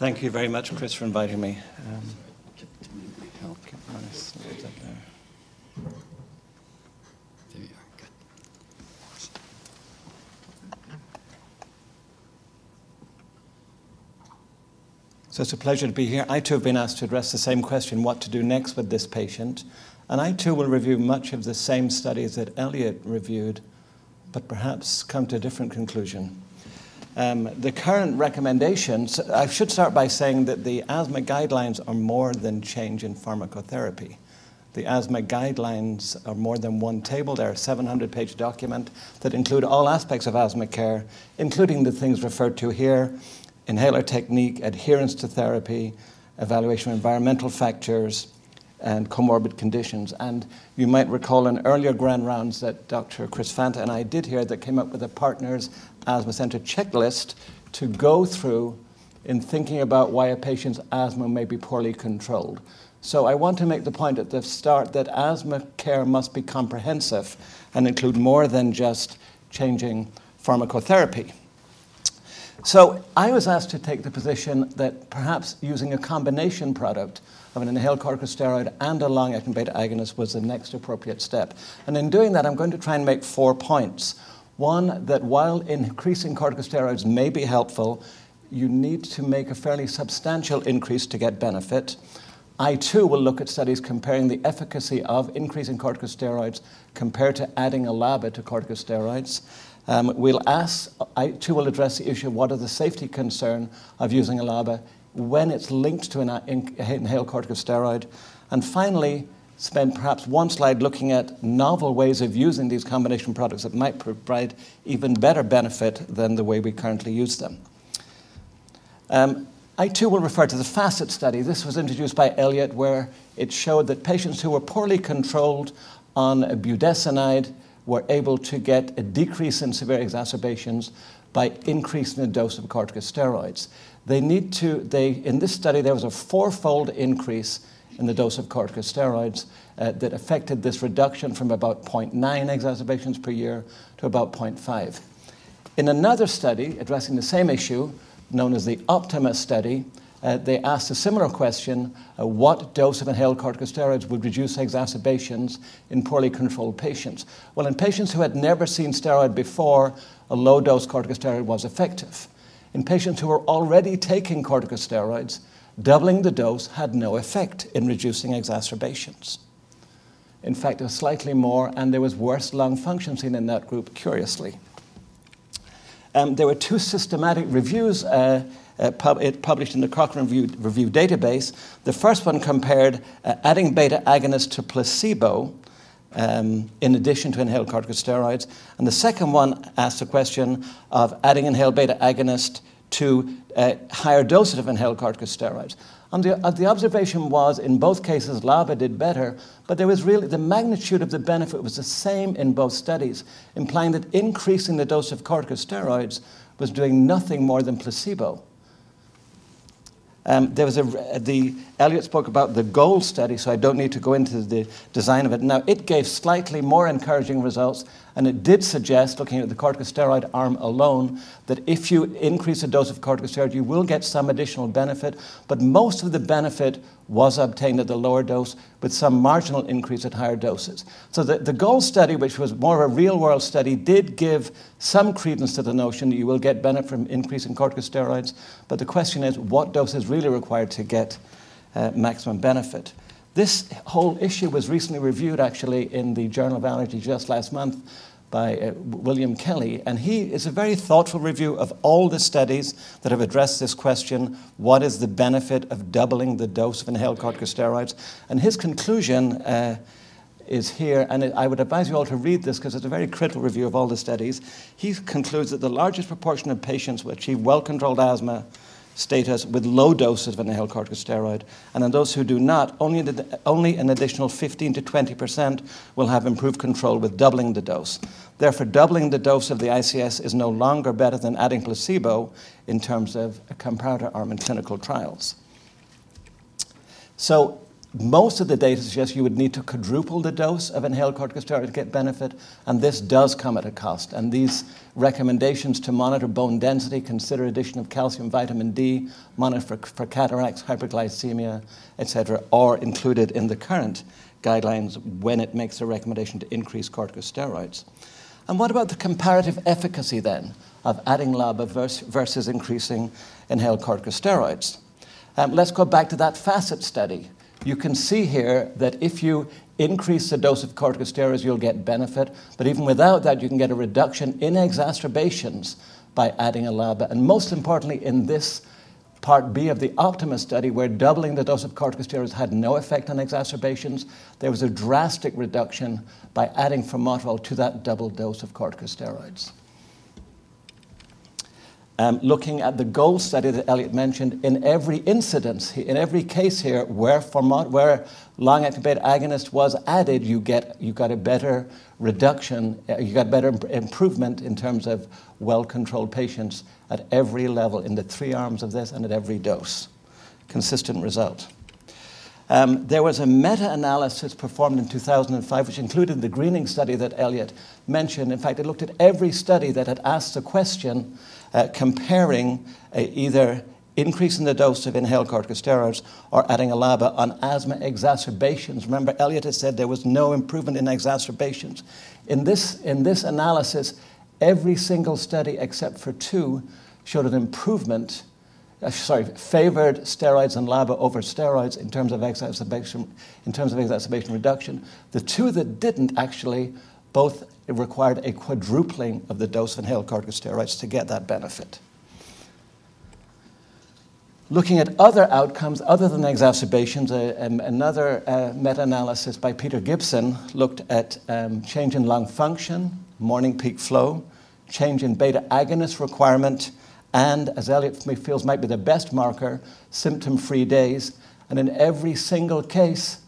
Thank you very much, Chris, for inviting me. I'll keep my slides up there. There you are. Good. So it's a pleasure to be here. I too have been asked to address the same question, what to do next with this patient. And I too will review much of the same studies that Elliot reviewed, but perhaps come to a different conclusion. The current recommendations, I should start by saying that the asthma guidelines are more than change in pharmacotherapy. The asthma guidelines are more than one table. They're a 700-page document that include all aspects of asthma care, including the things referred to here: inhaler technique, adherence to therapy, evaluation of environmental factors, and comorbid conditions. And you might recall in earlier grand rounds that Dr. Chris Fanta and I did here that came up with a Partners Asthma Center checklist to go through in thinking about why a patient's asthma may be poorly controlled. So I want to make the point at the start that asthma care must be comprehensive and include more than just changing pharmacotherapy. So I was asked to take the position that perhaps using a combination product of an inhaled corticosteroid and a long-acting beta agonist was the next appropriate step. And in doing that, I'm going to try and make 4 points. One, that while increasing corticosteroids may be helpful, you need to make a fairly substantial increase to get benefit. I too will look at studies comparing the efficacy of increasing corticosteroids compared to adding a LABA to corticosteroids. I too will address the issue of what are the safety concern of using a LABA when it's linked to an inhaled corticosteroid. And finally, spend perhaps one slide looking at novel ways of using these combination products that might provide even better benefit than the way we currently use them. I too will refer to the FACET study. This was introduced by Elliot, where it showed that patients who were poorly controlled on budesonide were able to get a decrease in severe exacerbations by increasing the dose of corticosteroids. In this study, there was a 4-fold increase in the dose of corticosteroids that affected this reduction from about 0.9 exacerbations per year to about 0.5. In another study addressing the same issue, known as the Optima study, they asked a similar question: what dose of inhaled corticosteroids would reduce exacerbations in poorly controlled patients? Well, in patients who had never seen steroid before, a low-dose corticosteroid was effective. In patients who were already taking corticosteroids, doubling the dose had no effect in reducing exacerbations. In fact, it was slightly more, and there was worse lung function seen in that group, curiously. There were 2 systematic reviews published in the Cochrane Review database. The first one compared adding beta agonists to placebo in addition to inhaled corticosteroids. And the second one asked the question of adding inhaled beta agonist to higher doses of inhaled corticosteroids. And the observation was, in both cases, LABA did better, but there was really, the magnitude of the benefit was the same in both studies, implying that increasing the dose of corticosteroids was doing nothing more than placebo. Elliot spoke about the GOLD study, so I don't need to go into the design of it. Now, it gave slightly more encouraging results, and it did suggest, looking at the corticosteroid arm alone, that if you increase the dose of corticosteroid, you will get some additional benefit, but most of the benefit was obtained at the lower dose with some marginal increase at higher doses. So the GOLD study, which was more of a real-world study, did give some credence to the notion that you will get benefit from increasing corticosteroids, but the question is, what dose is really required to get maximum benefit? This whole issue was recently reviewed, actually, in the Journal of Allergy just last month by William Kelly, and he is a very thoughtful review of all the studies that have addressed this question: what is the benefit of doubling the dose of inhaled corticosteroids? And his conclusion is here, and I would advise you all to read this because it's a very critical review of all the studies. He concludes that the largest proportion of patients will achieve well-controlled asthma status with low doses of inhaled corticosteroid, and in those who do not, only an additional 15 to 20% will have improved control with doubling the dose. Therefore, doubling the dose of the ICS is no longer better than adding placebo in terms of a comparator arm in clinical trials. So most of the data suggests you would need to quadruple the dose of inhaled corticosteroid to get benefit, and this does come at a cost. And these recommendations to monitor bone density, consider addition of calcium, vitamin D, monitor for cataracts, hyperglycemia, etc., are included in the current guidelines when it makes a recommendation to increase corticosteroids. And what about the comparative efficacy then of adding LABA versus increasing inhaled corticosteroids? Let's go back to that FACET study. You can see here that if you increase the dose of corticosteroids, you'll get benefit. But even without that, you can get a reduction in exacerbations by adding a LABA. And most importantly, in this Part B of the Optima study, where doubling the dose of corticosteroids had no effect on exacerbations, there was a drastic reduction by adding formoterol to that double dose of corticosteroids. Looking at the GOLD study that Elliot mentioned, in every incidence, in every case here where long-acting beta agonist was added, you got a better reduction, you got better improvement in terms of well-controlled patients at every level in the 3 arms of this and at every dose. Consistent result. There was a meta-analysis performed in 2005, which included the Greening study that Elliot mentioned. In fact, it looked at every study that had asked the question comparing either increasing the dose of inhaled corticosteroids or adding a LABA on asthma exacerbations. Remember, Elliot had said there was no improvement in exacerbations. In this analysis, every single study except for 2 showed an improvement, favored steroids and LABA over steroids in terms of exacerbation reduction. The 2 that didn't actually both required a quadrupling of the dose of inhaled corticosteroids to get that benefit. Looking at other outcomes other than exacerbations, another meta-analysis by Peter Gibson looked at change in lung function, morning peak flow, change in beta agonist requirement, and, as Elliot feels might be the best marker, symptom-free days. And in every single case,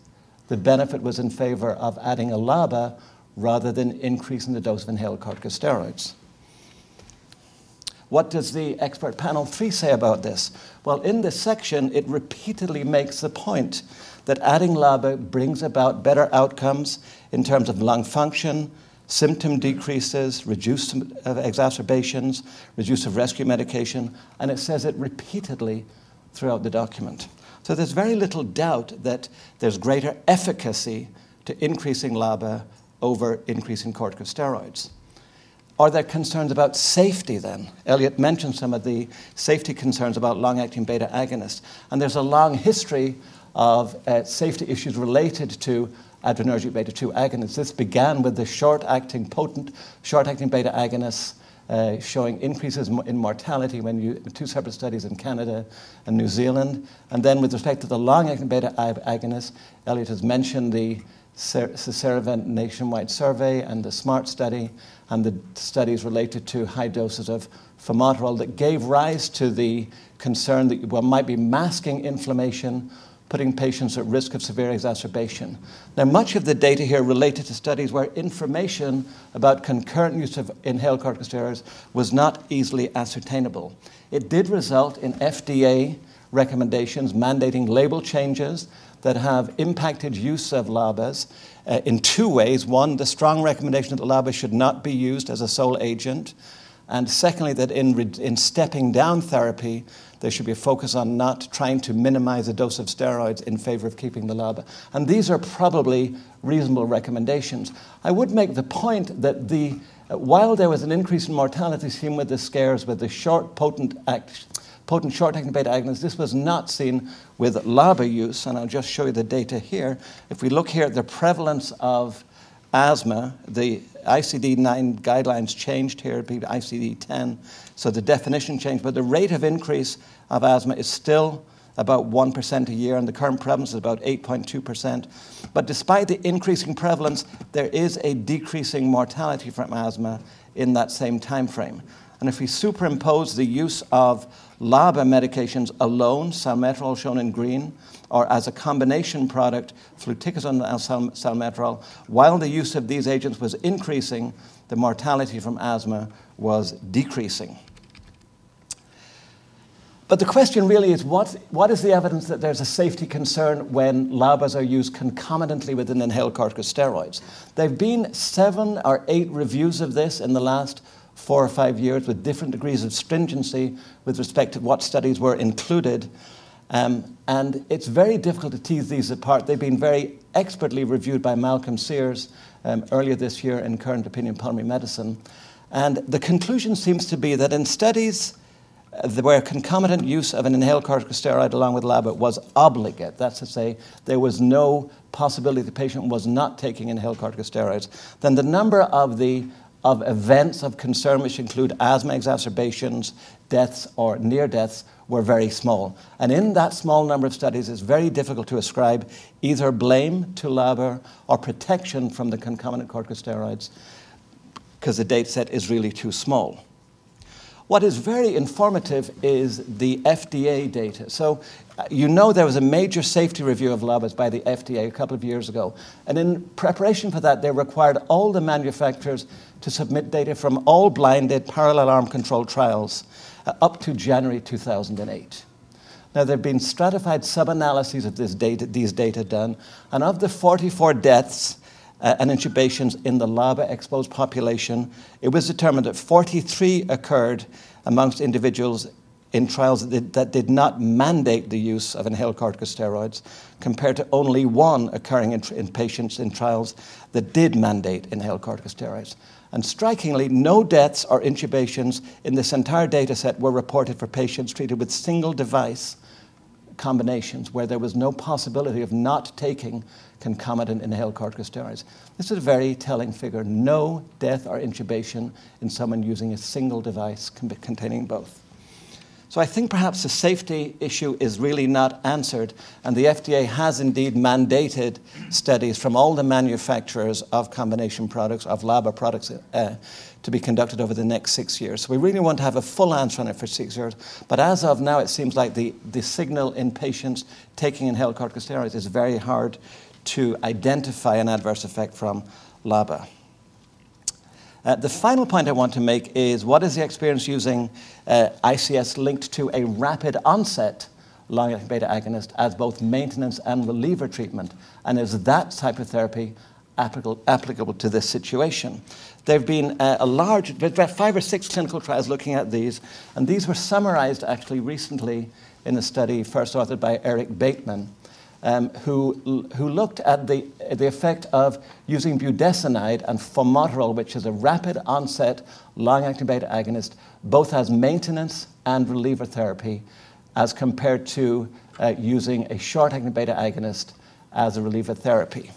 the benefit was in favor of adding a LABA rather than increasing the dose of inhaled corticosteroids. What does the expert panel 3 say about this? Well, in this section, it repeatedly makes the point that adding LABA brings about better outcomes in terms of lung function, symptom decreases, reduce of exacerbations, reduce of rescue medication, and it says it repeatedly throughout the document. So there's very little doubt that there's greater efficacy to increasing LABA over increasing corticosteroids. Are there concerns about safety then? Elliot mentioned some of the safety concerns about long-acting beta agonists, and there's a long history of safety issues related to adrenergic beta-2 agonists. This began with the short-acting beta agonists showing increases in mortality when 2 separate studies in Canada and New Zealand. And then with respect to the long-acting beta agonists, Elliot has mentioned the Ceravent nationwide survey and the SMART study and the studies related to high doses of formoterol that gave rise to the concern that one might be masking inflammation, putting patients at risk of severe exacerbation. Now, much of the data here related to studies where information about concurrent use of inhaled corticosteroids was not easily ascertainable. It did result in FDA recommendations mandating label changes that have impacted use of LABAs in 2 ways. One, the strong recommendation that the LABA should not be used as a sole agent. And secondly, that in stepping down therapy, there should be a focus on not trying to minimize the dose of steroids in favor of keeping the LABA. And these are probably reasonable recommendations. I would make the point that while there was an increase in mortality seen with the scares with the potent short-acting beta agonists, this was not seen with LABA use, and I'll just show you the data here. If we look here at the prevalence of asthma, the ICD-9 guidelines changed here, it'd be ICD-10, so the definition changed, but the rate of increase of asthma is still about 1% a year, and the current prevalence is about 8.2%. But despite the increasing prevalence, there is a decreasing mortality from asthma in that same time frame. And if we superimpose the use of LABA medications alone, salmeterol shown in green, or as a combination product, fluticasone and salmeterol, while the use of these agents was increasing, the mortality from asthma was decreasing. But the question really is, what is the evidence that there's a safety concern when LABAs are used concomitantly with an inhaled corticosteroids? There have been 7 or 8 reviews of this in the last 4 or 5 years with different degrees of stringency with respect to what studies were included. And it's very difficult to tease these apart. They've been very expertly reviewed by Malcolm Sears earlier this year in Current Opinion Pulmonary Medicine. And the conclusion seems to be that in studies where concomitant use of an inhaled corticosteroid along with LABA was obligate, that's to say there was no possibility the patient was not taking inhaled corticosteroids, then the number of events of concern, which include asthma exacerbations, deaths or near deaths, were very small. And in that small number of studies, it's very difficult to ascribe either blame to LABA or protection from the concomitant corticosteroids because the data set is really too small. What is very informative is the FDA data. So you know there was a major safety review of LABAs by the FDA a couple of years ago. And in preparation for that, they required all the manufacturers to submit data from all blinded parallel arm controlled trials up to January 2008. Now, there have been stratified sub-analyses of these data done, and of the 44 deaths and intubations in the LABA-exposed population, it was determined that 43 occurred amongst individuals in trials that did not mandate the use of inhaled corticosteroids, compared to only 1 occurring in patients in trials that did mandate inhaled corticosteroids. And strikingly, no deaths or intubations in this entire data set were reported for patients treated with single device combinations where there was no possibility of not taking concomitant inhaled corticosteroids. This is a very telling figure. No death or intubation in someone using a single device containing both. So I think perhaps the safety issue is really not answered, and the FDA has indeed mandated studies from all the manufacturers of combination products, of LABA products, to be conducted over the next 6 years. So we really want to have a full answer on it for 6 years, but as of now it seems like the signal in patients taking inhaled corticosteroids is very hard to identify an adverse effect from LABA. The final point I want to make is, what is the experience using ICS linked to a rapid onset long-acting beta agonist as both maintenance and reliever treatment? And is that type of therapy applicable to this situation? There have been about 5 or 6 clinical trials looking at these, and these were summarized actually recently in a study first authored by Eric Bateman, who looked at the effect of using budesonide and formoterol, which is a rapid onset long-acting beta agonist, both as maintenance and reliever therapy, as compared to using a short-acting beta agonist as a reliever therapy.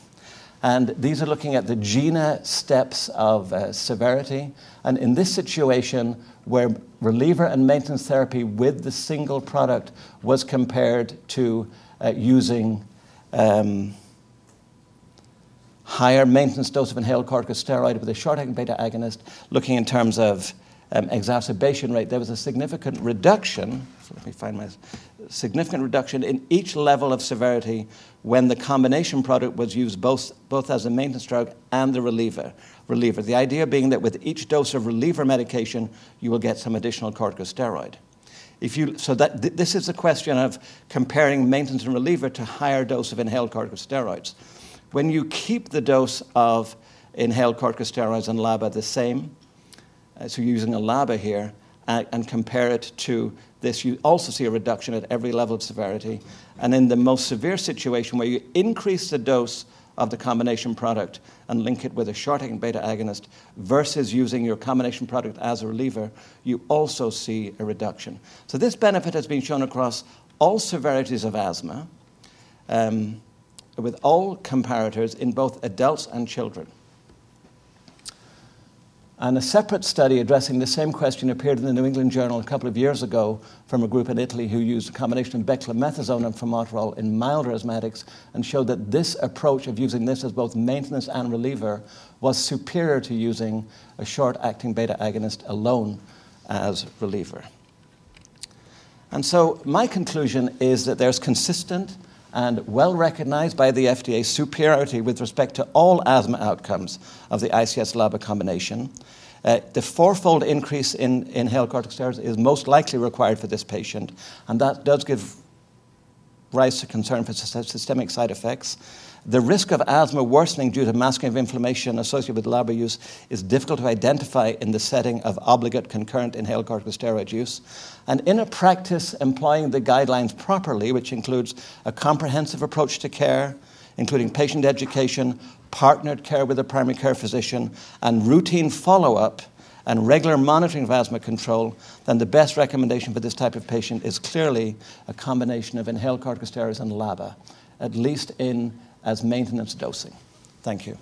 And these are looking at the GINA steps of severity. And in this situation, where reliever and maintenance therapy with the single product was compared to using higher maintenance dose of inhaled corticosteroid with a short-acting beta agonist, looking in terms of exacerbation rate, there was a significant reduction. So let me find my significant reduction in each level of severity when the combination product was used both as a maintenance drug and the reliever. The idea being that with each dose of reliever medication, you will get some additional corticosteroid. This is a question of comparing maintenance and reliever to higher dose of inhaled corticosteroids. When you keep the dose of inhaled corticosteroids and LABA the same, so you're using a LABA here, and compare it to this, you also see a reduction at every level of severity. And in the most severe situation where you increase the dose of the combination product and link it with a short-acting beta agonist versus using your combination product as a reliever, you also see a reduction. So this benefit has been shown across all severities of asthma, with all comparators in both adults and children. And a separate study addressing the same question appeared in the New England Journal a couple of years ago from a group in Italy who used a combination of beclomethasone and formoterol in milder asthmatics and showed that this approach of using this as both maintenance and reliever was superior to using a short-acting beta agonist alone as reliever. And so my conclusion is that there's consistent and well-recognized by the FDA superiority with respect to all asthma outcomes of the ICS-LABA combination. The fourfold increase in inhaled corticosteroids is most likely required for this patient, and that does give rise to concern for systemic side effects. The risk of asthma worsening due to masking of inflammation associated with LABA use is difficult to identify in the setting of obligate concurrent inhaled corticosteroid use. And in a practice employing the guidelines properly, which includes a comprehensive approach to care, including patient education, partnered care with a primary care physician, and routine follow-up and regular monitoring of asthma control, then the best recommendation for this type of patient is clearly a combination of inhaled corticosteroids and LABA, at least as maintenance dosing. Thank you.